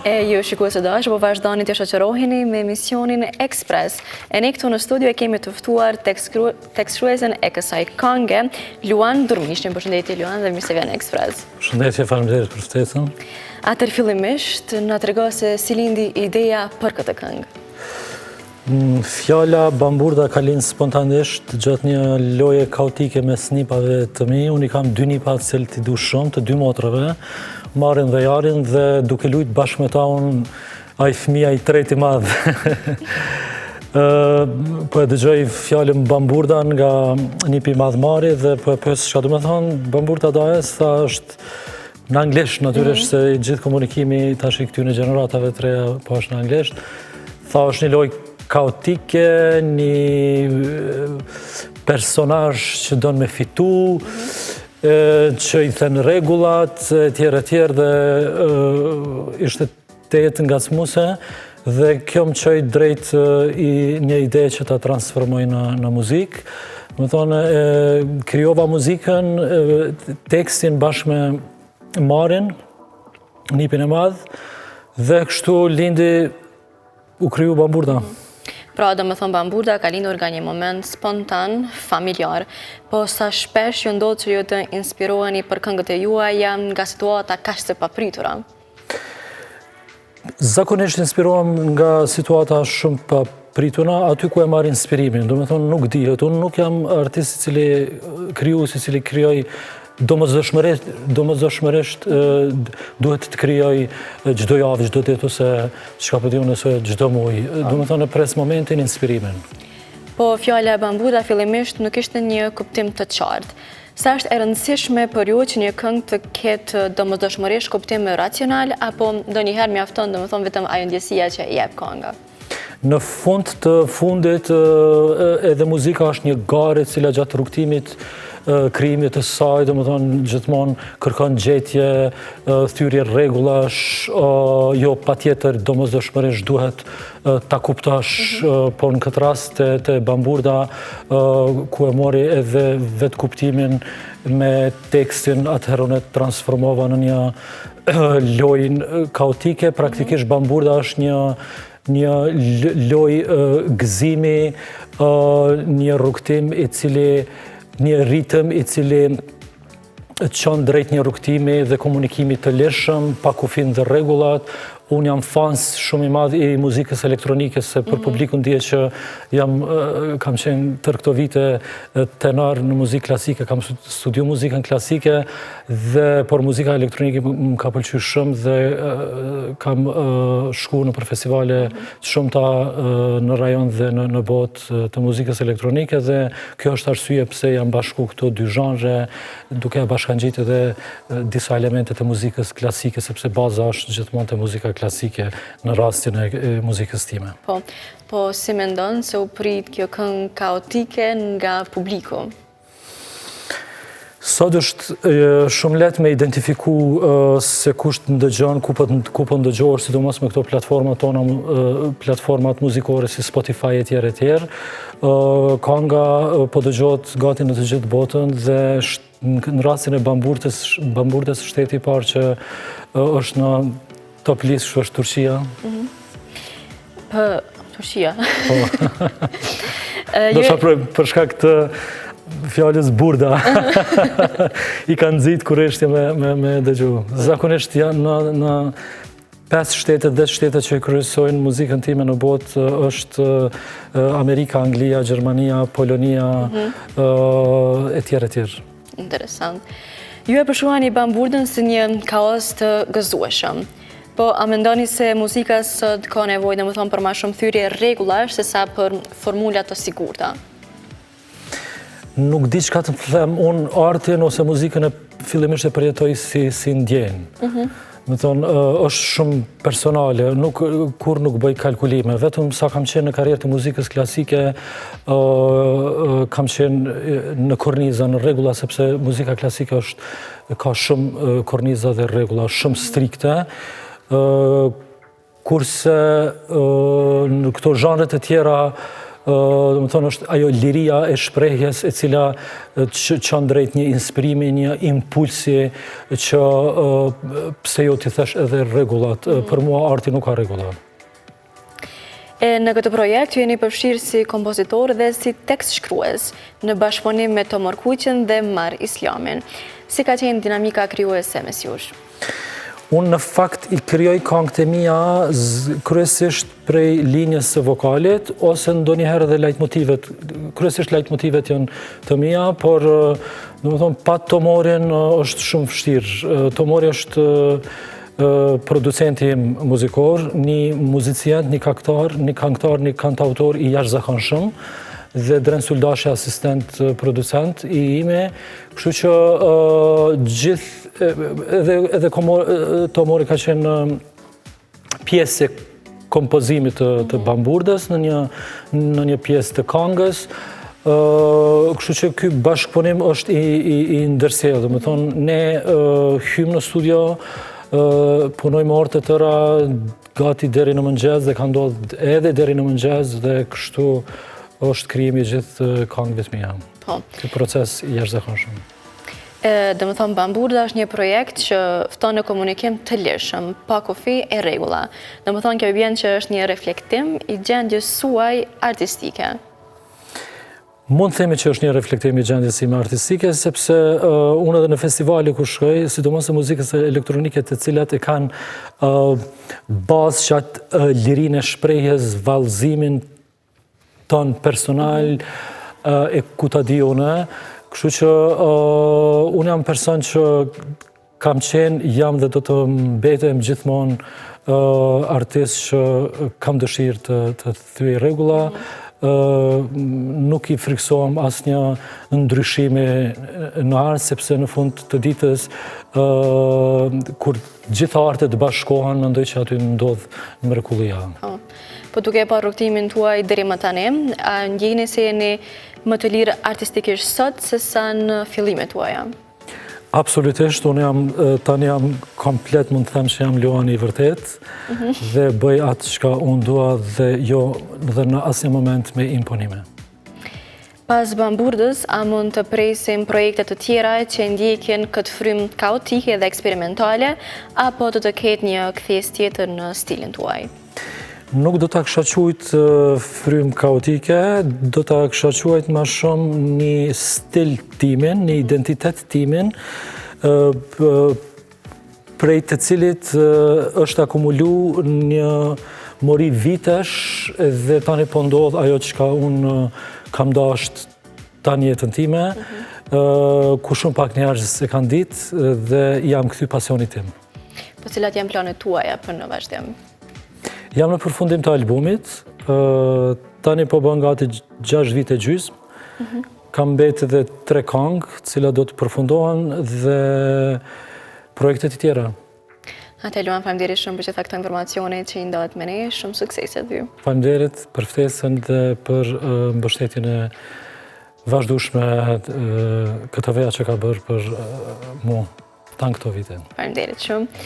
Ju shikues të dashur, po vazhdoni të shoqëroheni me emisionin Express. Ne këtu në studio e kemi të ftuar tekstuesen e kësaj kënge, Luan Durmish. Përshëndetje Luan dhe mirë se vjen në Express. Përshëndetje, faleminderit për ftesën. Atëherë fillimisht na trego se si lindi ideja për këtë këngë. Fjala Bamburda ka lind spontanisht gjatë një loje kaotike me nipave të mi. Unë i kam 2 nipa të cilët i du shumë, të 2 motrave, Marin dhe Jarin, dhe duke lujt bashkë me ta unë ai fëmia i tretë i madh. Po e dëgjoj fjalën Bamburda nga nipi i madh Mari dhe po e pyes çka do të thonë Bamburda daes, tha është në anglisht, natyrisht se gjithë komunikimi tash i këtyre gjeneratave të reja po është në anglisht. Tha është një lojë kaotike, një personazh që don me fitu, që i thënë rregullat, etj. Dhe ishte tetë ngacmuese dhe kjo më çoi drejt një ide që ta transformoj në muzikë. Do të thonë krijova muzikën, tekstin bashkë me Marin, nipin e madh, dhe kështu lindi u kriju Bamburda. Pra, do me thonë Bamburda ka lindur nga një moment spontan, familjar, po sa shpesh ju ndodh që ju të inspiroheni për këngët e juaja nga situata kaq të papritura? Zakonisht inspirohem nga situata shumë papritura, aty ku e marr inspirimin. Do me thonë nuk dihet, unë nuk jam artist i cili krijues i cili krijoj domosdoshmërisht duhet të krijoj çdo javë, çdo ditë ose çka po diun nëse çdo muaj. Do të thonë pres momentin, inspirimin. Po fjala Bamburda fillimisht nuk ishte një kuptim të qartë. Sa është e rëndësishme për ju që një këngë të ketë domosdoshmërisht kuptim racional apo ndonjëherë mjafton domethënë vetëm ajo ndjesia që jep kënga? Në fund të fundit edhe muzika është një garë e cila gjatë rrugtimit krijimit të saj, domethënë gjithmonë kërkon gjetje, thyrje rregullash, jo patjetër domosdoshmërisht duhet ta kuptosh, po në këtë rast te Bamburda ku e mori edhe vetë kuptimin me tekstin, atëherë unë e transformova në një lojë kaotike. Praktikisht Bamburda është një lojë gëzimi, një rrugtim i cili një ritëm i cili çon drejt një rrugtimi dhe komunikimi të lirshëm, pa kufin dhe rregullat. Unë jam fans shumë i madh i muzikës elektronike, se për publikun dihet që kam qenë tërë këto vite tenar në muzikë klasike, kam studiu muzikën klasike, por muzika elektronike më ka pëlqyer shumë dhe kam shkuar në festivale shumëta në rajon dhe në botë të muzikës elektronike, dhe kjo është arsye pse jam bashku këto 2 zhanre, duke bashkangjitur edhe disa elemente të muzikës klasike, sepse baza është gjithmonë te muzika klasike në rastin e muzikës time. Po si mendon se u prit kjo këngë kaotike nga publiku? Sot është shumë lehtë me identifiku se kush ndëgjon, ku po ndëgjohesh, sidomos me këto platformat tona, platformat muzikore si Spotify etj. Kënga po dëgjohet gati në të gjithë botën dhe në rastin e Bamburdës shteti i parë që është në top list është Turqia. Turqia? Do shta për shkak të fjalës burda. I kanë nxit kurreshtje me dëgju. Zakonisht janë në 5 shtete, 10 shtete që kryesojnë muzikën time në botë, është Amerika, Anglia, Gjermania, Polonia, etj. Interesant. Ju e përshkruani Bamburdën si një kaos të gëzueshëm. Po, a mendoni se muzika sot ka nevojë, domethënë, për më shumë thyrje rregullash sesa për formula të sigurta? Nuk di çka të them, unë artin ose muzikën e fillimisht e përjetoj si ndjen. Do të thonë, është shumë personale, kur nuk bëj kalkulime, vetëm sa kam qenë në karrierë të muzikës klasike, kam qenë në korniza, në rregulla, sepse muzika klasike ka shumë korniza dhe rregulla, shumë strikte. Kurse në këto zhanret e tjera do të thonë është ajo liria e shprehjes e cila çon drejt një inspirimi, një impulsi që pse jo ti thash edhe rregullat. Për mua arti nuk ka rregulla. Në këtë projekt jeni përfshirë si kompozitor dhe si tekst shkrues në bashkëpunim me Tomor Kuqen dhe Mar Islamin. Si ka qenë dinamika krijuese mes jush? Unë në fakt i krijoj këngët e mia kryesisht prej linjës së vokalit ose ndonjëherë edhe leitmotivet. Kryesisht leitmotivet janë të mia, por domethënë pa Tomorin është shumë vështirë. Tomori është producenti muzikor, një muzicient, një këngëtar, një kantautor i jashtëzakonshëm dhe Dren Suldashi asistent producent i ime, kështu që gjithë edhe Tomori ka qenë pjesë e kompozimit të Bamburdës në një pjesë të këngës. Kështu që ky bashkëpunim është i ndërsjellë, do të thonë ne hymë në studio, punojmë orë të tëra gati deri në mëngjes dhe ka ndodhur edhe deri në mëngjes dhe kështu është krijimi i gjithë këngëve të mia. Po. Ky proces i jashtëzakonshëm. Do të thonë Bamburda është një projekt që fton në komunikim të lirshëm, pa kufi e rregulla. Do të thonë kjo vjen që është një reflektim i gjendjes suaj artistike. Mund të themi që është një reflektim i gjendjes sime artistike, sepse unë edhe në festivale ku shkoj, sidomos e muzikës elektronike të cilat e kanë bazë që atë lirinë e shprehjes, vallëzimin ton personal e ku ta di unë. Kështu që unë jam person që kam qenë, jam dhe do të mbetem gjithmonë artist që kam dëshirë të thyej rregulla. Nuk i friksohem asnjë ndryshimi në art, sepse në fund të ditës kur gjitha artet bashkohen, mendoj që aty ndodh mrekullia. Po duke pa rrugtimin tuaj deri më tani, a ndjeni se jeni më të lirë artistikisht sot se sa në fillimet tuaja? Absolutisht, unë tani jam komplet, mund të them që jam Luani i vërtet dhe bëj atë çka unë dua dhe jo dhe në asnjë moment me imponime. Pas Bamburdës, a mund të presim projekte të tjera që ndjekin këtë frymë kaotike dhe eksperimentale, apo do të ketë një kthesë tjetër në stilin tuaj? Nuk do ta kisha quajt frymë kaotike, do ta kisha quajt më shumë një stil timin, një identitet timin, prej të cilit është akumulu një mori vitesh dhe tani po ndodh ajo që unë kam dashur tani jetën time, ku shumë pak njerëz e kanë ditë dhe jam kthy pasionit tim. Po cilat janë planet tuaja për në vazhdim? Jam në përfundim të albumit, tani po bën gati 6 vite gjysmë, kam mbetë edhe 3 këngë, cilat do të përfundohen dhe projekte të tjera. Atë Luan, faleminderit shumë për gjitha këto informacione që i ndohet me ne, shumë suksese ty. Faleminderit për ftesën dhe për mbështetjen e vazhdueshme këtë veja që ka bërë për mua tanë këto vite. Faleminderit shumë.